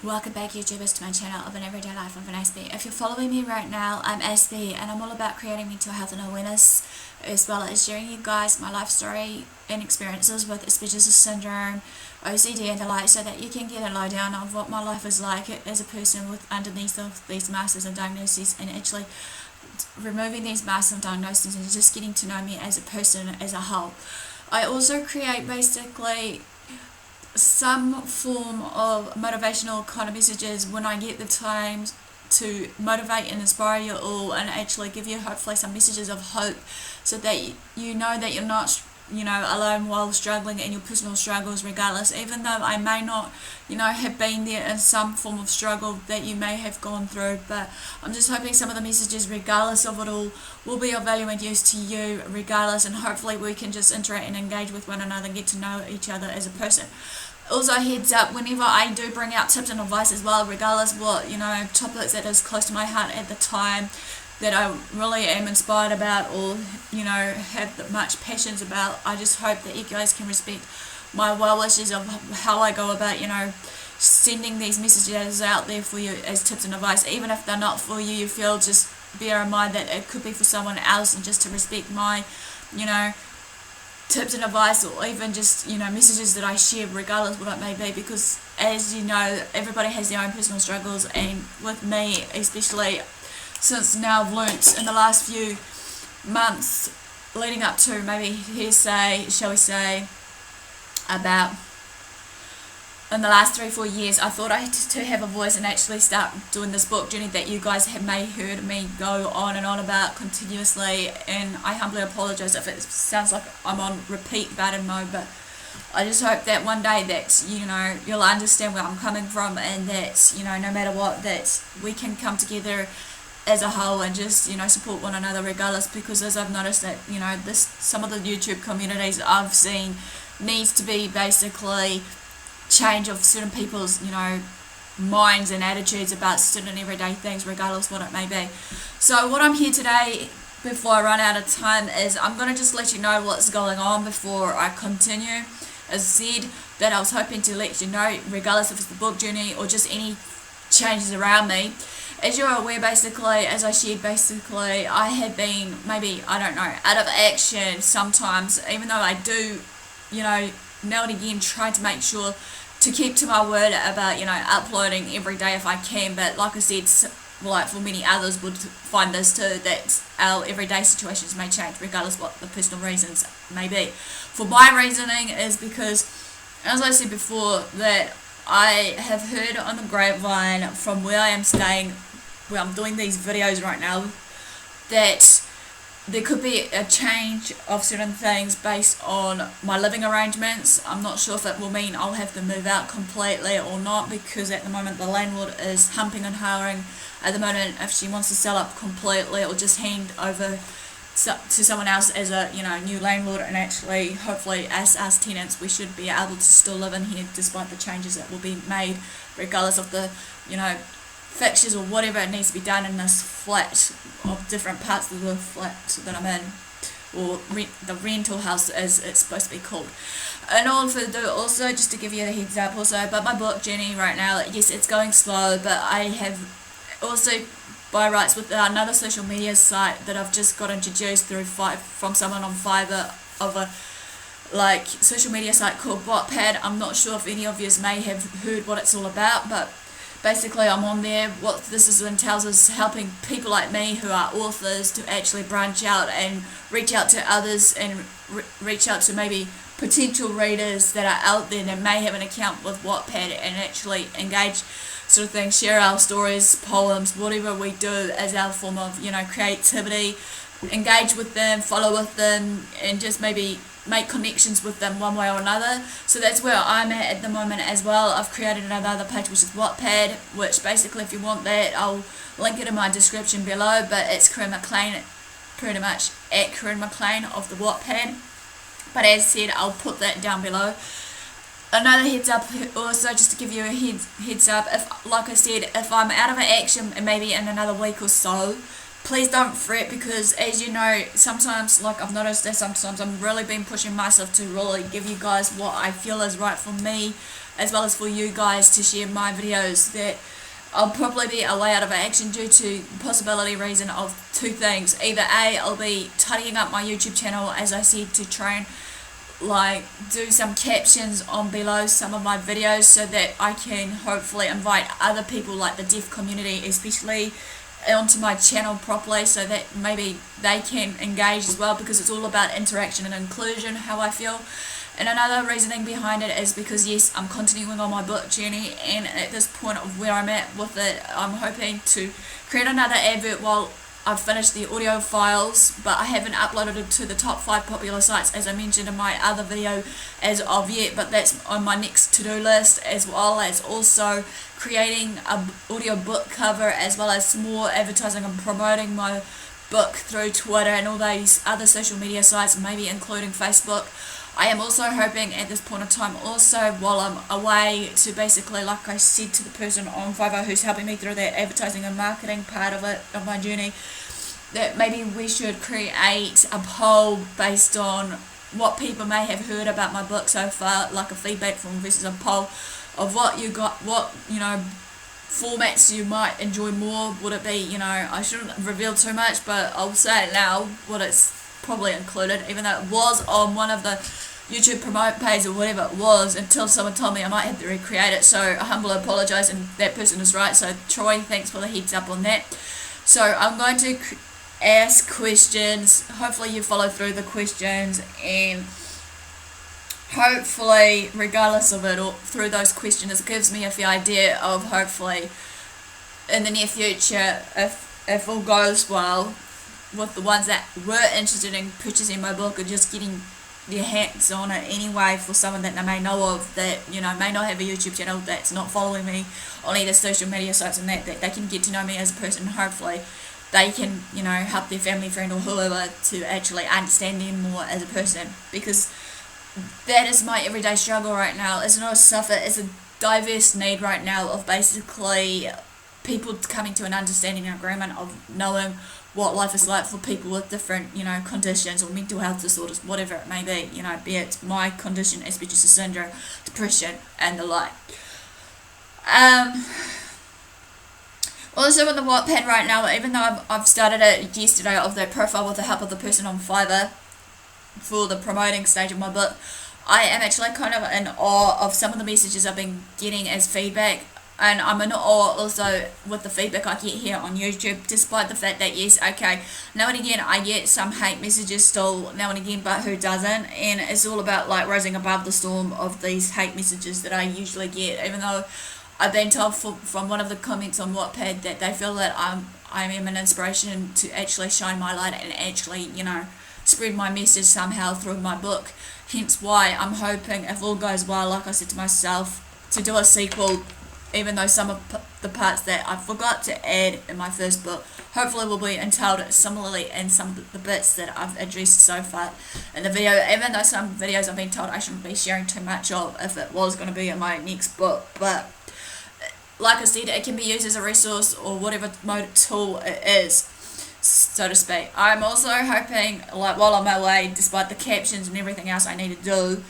Welcome back, YouTubers, to my channel of an everyday life of an Aspie. If you're following me right now, I'm Aspie and I'm all about creating mental health and awareness, as well as sharing you guys my life story and experiences with Asperger's syndrome, OCD and the like, so that you can get a lowdown of what my life is like as a person with underneath of these masks and diagnoses, and actually removing these masks and diagnoses and just getting to know me as a person as a whole. I also create basically some form of motivational kind of messages when I get the time to motivate and inspire you all, and actually give you hopefully some messages of hope, so that you know that you're not alone while struggling in your personal struggles, regardless, even though I may not have been there in some form of struggle that you may have gone through. But I'm just hoping some of the messages, regardless of it all, will be of value and use to you regardless, and hopefully we can just interact and engage with one another and get to know each other as a person. Also, heads up, whenever I do bring out tips and advice as well, regardless what topics that is close to my heart at the time, that I really am inspired about, or have much passions about, I just hope that you guys can respect my well wishes of how I go about sending these messages out there for you as tips and advice. Even if they're not for you, you feel, just bear in mind that it could be for someone else, and just to respect my tips and advice, or even just messages that I share, regardless what it may be, because as you know, everybody has their own personal struggles, and with me especially, since now I've learnt in the last few months leading up to maybe hearsay, shall we say, about in the last 3-4 years, I thought I had to have a voice and actually start doing this book journey that you guys may heard me go on and on about continuously, and I humbly apologise if it sounds like I'm on repeat button mode, but I just hope that one day that you'll understand where I'm coming from, and that no matter what, that we can come together as a whole and just support one another regardless, because as I've noticed that some of the YouTube communities I've seen needs to be basically change of certain people's minds and attitudes about certain everyday things, regardless what it may be. So what I'm here today, before I run out of time, is I'm going to just let you know what's going on before I continue. As I said, that I was hoping to let you know, regardless if it's the book journey or just any changes around me. As you're aware, basically, as I shared, basically, I have been, maybe, I don't know, out of action sometimes, even though I do, now and again, try to make sure to keep to my word about, uploading every day if I can. But like I said, like for many others would find this too, that our everyday situations may change, regardless what the personal reasons may be. For my reasoning is because, as I said before, that I have heard on the grapevine from where I am staying, where I'm doing these videos right now, that there could be a change of certain things based on my living arrangements. I'm not sure if it will mean I'll have to move out completely or not, because at the moment the landlord is humping and hawing at the moment if she wants to sell up completely or just hand over to someone else as a new landlord, and actually hopefully as tenants we should be able to still live in here despite the changes that will be made, regardless of the fixtures or whatever it needs to be done in this flat, of different parts of the flat that I'm in, or the rental house as it's supposed to be called. And also just to give you a heads up also about my book journey right now, yes, it's going slow, but I have also by rights with another social media site that I've just got introduced through from someone on Fiverr, of a social media site called Wattpad. I'm not sure if any of you may have heard what it's all about, but basically I'm on there. What this entails is helping people like me who are authors to actually branch out and reach out to others, and reach out to maybe potential readers that are out there that may have an account with Wattpad, and actually engage sort of thing, share our stories, poems, whatever we do as our form of creativity, engage with them, follow with them, and just maybe make connections with them one way or another. So that's where I'm at the moment as well. I've created another page which is Wattpad, which basically, if you want that, I'll link it in my description below, but it's Corinne McLean, pretty much at Corinne McLean of the Wattpad. But as said, I'll put that down below. Another heads up also, just to give you a heads up, if, like I said, if I'm out of action and maybe in another week or so, please don't fret, because as you know, sometimes, like I've noticed that sometimes I'm really been pushing myself to really give you guys what I feel is right for me, as well as for you guys to share my videos, that I'll probably be away out of action due to the possibility reason of two things. Either A, I'll be tidying up my YouTube channel, as I said, to try and like do some captions on below some of my videos so that I can hopefully invite other people like the deaf community especially onto my channel properly, so that maybe they can engage as well, because it's all about interaction and inclusion, how I feel. And another reasoning behind it is because, yes, I'm continuing on my book journey, and at this point of where I'm at with it, I'm hoping to create another advert while I've finished the audio files, but I haven't uploaded it to the top 5 popular sites as I mentioned in my other video as of yet, but that's on my next to-do list, as well as also creating a audio book cover, as well as more advertising and promoting my book through Twitter and all these other social media sites, maybe including Facebook. I am also hoping at this point of time, also while I'm away, to basically, like I said to the person on Fiverr who's helping me through that advertising and marketing part of it, of my journey, that maybe we should create a poll based on what people may have heard about my book so far, like a feedback form versus a poll of what you got, what, you know, formats you might enjoy more. Would it be, you know, I shouldn't reveal too much, but I'll say it now, what it's probably included, even though it was on one of the YouTube promote page or whatever it was, until someone told me I might have to recreate it. So I humbly apologise, and that person is right. So Troy, thanks for the heads up on that. So I'm going to ask questions. Hopefully you follow through the questions, and hopefully regardless of it, or through those questions, it gives me a fair idea of, hopefully in the near future, if all goes well, with the ones that were interested in purchasing my book or just getting their hands on it anyway, for someone that they may know of that, you know, may not have a YouTube channel, that's not following me on either social media sites, and that they can get to know me as a person. Hopefully they can, you know, help their family, friend or whoever to actually understand them more as a person, because that is my everyday struggle right now. It's not a suffer, it's a diverse need right now of basically people coming to an understanding and agreement of knowing what life is like for people with different, you know, conditions or mental health disorders, whatever it may be, you know, be it my condition, Aspie syndrome, depression, and the like. Also on the wattpad right now, even though I've started it yesterday of that profile with the help of the person on Fiverr for the promoting stage of my book, I am actually kind of in awe of some of the messages I've been getting as feedback. And I'm in awe also with the feedback I get here on YouTube, despite the fact that, yes, okay, now and again I get some hate messages still now and again, but who doesn't? And it's all about like rising above the storm of these hate messages that I usually get, even though I've been told from one of the comments on Wattpad that they feel that I am an inspiration to actually shine my light and actually, you know, spread my message somehow through my book. Hence why I'm hoping, if all goes well, like I said to myself, to do a sequel, even though some of the parts that I forgot to add in my first book hopefully will be entailed similarly in some of the bits that I've addressed so far in the video, even though some videos I've been told I shouldn't be sharing too much of if it was going to be in my next book. But like I said, it can be used as a resource or whatever mode tool it is, so to speak. I'm also hoping, like while I'm away, despite the captions and everything else I need to do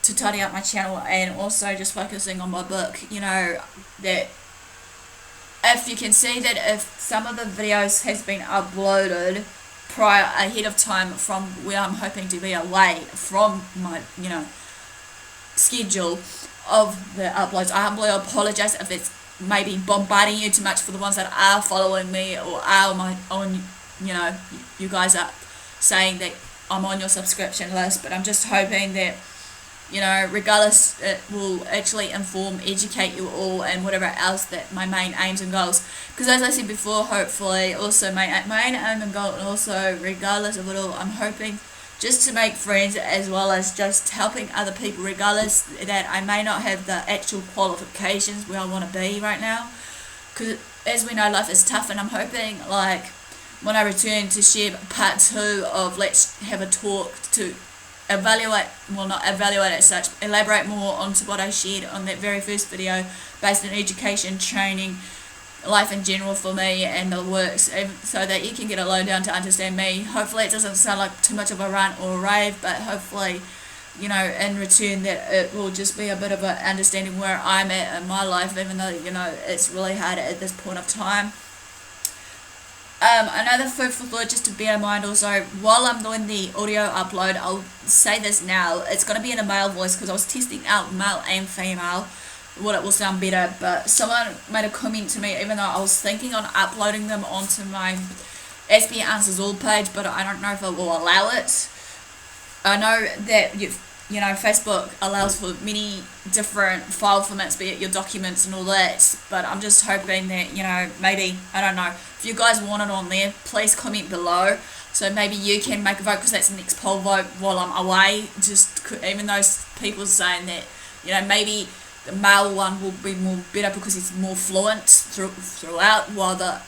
to tidy up my channel, and also just focusing on my book, you know, that if you can see that if some of the videos has been uploaded prior, ahead of time from where I'm hoping to be away from my, you know, schedule of the uploads, I humbly apologize if it's maybe bombarding you too much for the ones that are following me or are on, you know, you guys are saying that I'm on your subscription list. But I'm just hoping that, you know, regardless, it will actually inform, educate you all, and whatever else that my main aims and goals. Because as I said before, hopefully, also my main aim and goal, and also regardless of it all, I'm hoping just to make friends, as well as just helping other people, regardless that I may not have the actual qualifications where I want to be right now. Because as we know, life is tough, and I'm hoping, like, when I return to share part 2 of Let's Have a Talk, to evaluate, well, not evaluate as such, elaborate more onto what I shared on that very first video based on education, training, life in general for me and the works, so that you can get a lowdown to understand me. Hopefully it doesn't sound like too much of a rant or a rave, but hopefully you know, in return that it will just be a bit of an understanding where I'm at in my life, even though, you know, it's really hard at this point of time. Another food for thought, just to bear in mind also, while I'm doing the audio upload, I'll say this now, it's going to be in a male voice because I was testing out male and female, what it will sound better, but someone made a comment to me, even though I was thinking on uploading them onto my AspieAnswersAll page, but I don't know if it will allow it. I know that you know, Facebook allows for many different file formats, be it your documents and all that, but I'm just hoping that, you know, maybe, I don't know, if you guys want it on there, please comment below, so maybe you can make a vote, because that's the next poll vote while I'm away, just even those people saying that, you know, maybe the male one will be more better because it's more fluent throughout, while the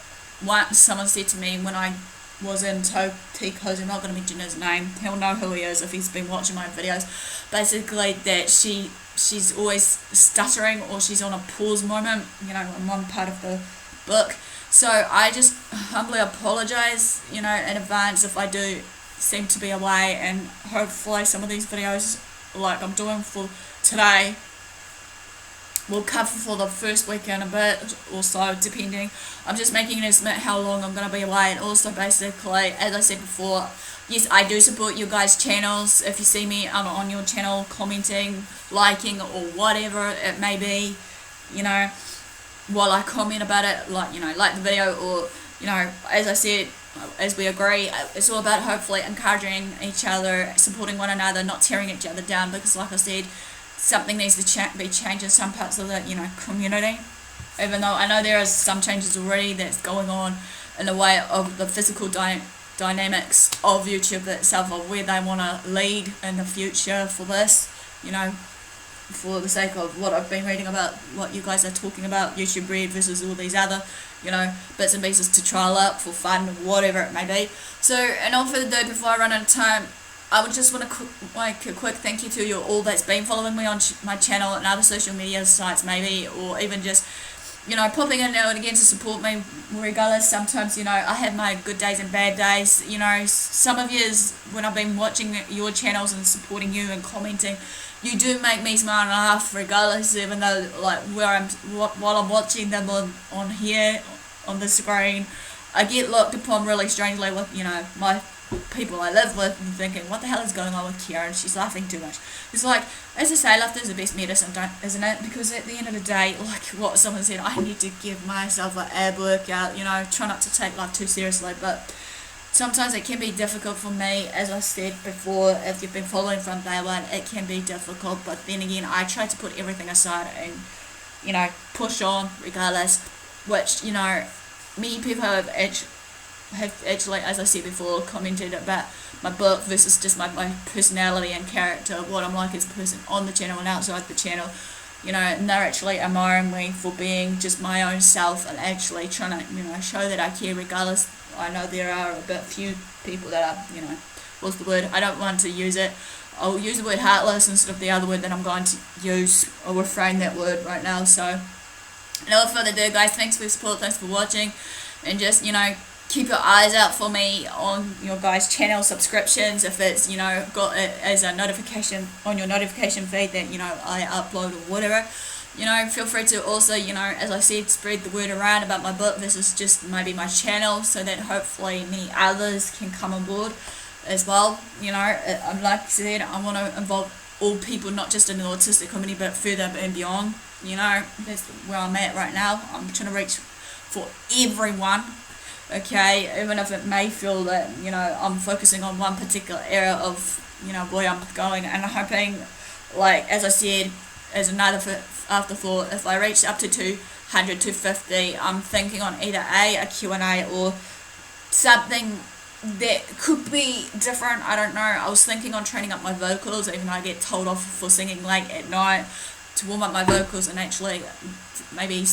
one, someone said to me when I was in Tico's, I'm not going to mention his name, he'll know who he is if he's been watching my videos, basically that she's always stuttering, or she's on a pause moment, you know, in one part of the book. So I just humbly apologise, you know, in advance if I do seem to be away, and hopefully some of these videos like I'm doing for today will cover for the first weekend a bit or so, depending. I'm just making an estimate how long I'm going to be away, and also basically, as I said before, yes, I do support you guys' channels. If you see me on your channel commenting, liking, or whatever it may be, you know, while I comment about it, like, you know, like the video, or, you know, as I said, as we agree, it's all about hopefully encouraging each other, supporting one another, not tearing each other down, because like I said, something needs to be changed in some parts of the, you know, community. Even though I know there are some changes already that's going on in the way of the physical dynamics of YouTube itself, of where they want to lead in the future for this, you know, for the sake of what I've been reading about, what you guys are talking about, YouTube Red versus all these other, you know, bits and pieces to trial up for fun, whatever it may be. So, and all further ado, before I run out of time, I would just want to make a quick thank you to you all that's been following me on my channel and other social media sites maybe, or even just, you know, popping in now and again to support me regardless. Sometimes, you know, I have my good days and bad days, you know. Some of you, when I've been watching your channels and supporting you and commenting, you do make me smile and laugh regardless, even though, like, while I'm watching them on here, on the screen, I get looked upon really strangely with, you know, my people I live with, and thinking, what the hell is going on with Kieran? She's laughing too much. It's like, as I say, laughter is the best medicine, isn't it? Because at the end of the day, like what someone said, I need to give myself an ab workout, you know, try not to take life too seriously, but sometimes it can be difficult for me, as I said before, if you've been following from day one, it can be difficult, but then again, I try to put everything aside and, you know, push on regardless, which, you know, many people have actually, as I said before, commented about my book versus just my personality and character, what I'm like as a person on the channel and outside the channel, you know, and they're actually admiring me for being just my own self and actually trying to, you know, show that I care regardless. I know there are a bit few people that are, you know, what's the word, I don't want to use it, I'll use the word heartless instead of the other word that I'm going to use. I'll refrain that word right now. So, without further ado, guys, thanks for your support, thanks for watching, and just, you know, keep your eyes out for me on your guys' channel subscriptions, if it's, you know, got it as a notification on your notification feed that, you know, I upload or whatever. You know, feel free to also, you know, as I said, spread the word around about my book. This is just maybe my channel, so that hopefully many others can come on board as well. You know, like I said, I want to involve all people, not just in the autistic community, but further and beyond. You know, that's where I'm at right now. I'm trying to reach for everyone. Okay, even if it may feel that, you know, I'm focusing on one particular area of, you know, where I'm going, and I'm hoping, like, as I said, as another afterthought, if I reach up to 200, 250, I'm thinking on either a Q&A or something that could be different. I don't know. I was thinking on training up my vocals, even though I get told off for singing late at night, to warm up my vocals and actually maybe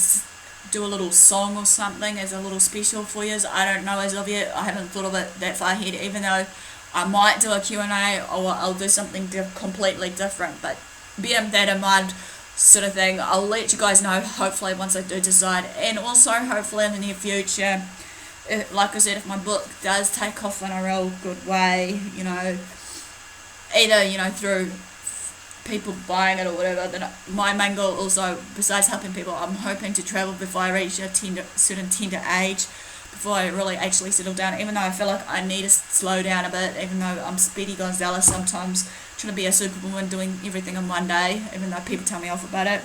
do a little song or something as a little special for you. I don't know as of yet. I haven't thought of it that far ahead, even though I might do a Q&A or I'll do something completely different. But being that in mind, sort of thing, I'll let you guys know hopefully once I do decide. And also hopefully in the near future, like I said, if my book does take off in a real good way, you know, either, you know, through people buying it or whatever, then my main goal also, besides helping people, I'm hoping to travel before I reach a certain tender age, before I really actually settle down, even though I feel like I need to slow down a bit, even though I'm Speedy Gonzalez sometimes, trying to be a superwoman, doing everything in one day, even though people tell me off about it.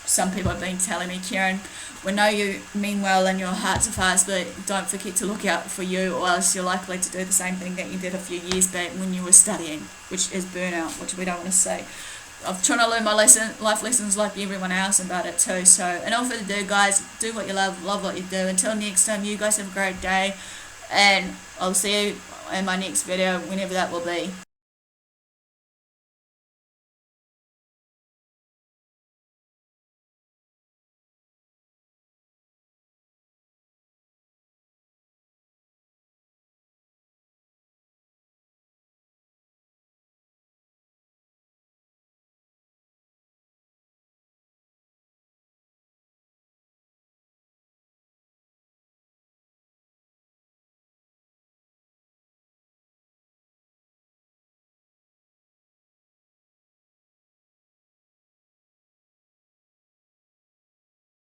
Some people have been telling me, Kieran, we know you mean well and your heart's are fast, but don't forget to look out for you, or else you're likely to do the same thing that you did a few years back when you were studying, which is burnout, which we don't want to see. I'm trying to learn my life lessons like everyone else about it too. So, and all further ado, guys, do what you love what you do. Until next time, you guys have a great day, and I'll see you in my next video, whenever that will be.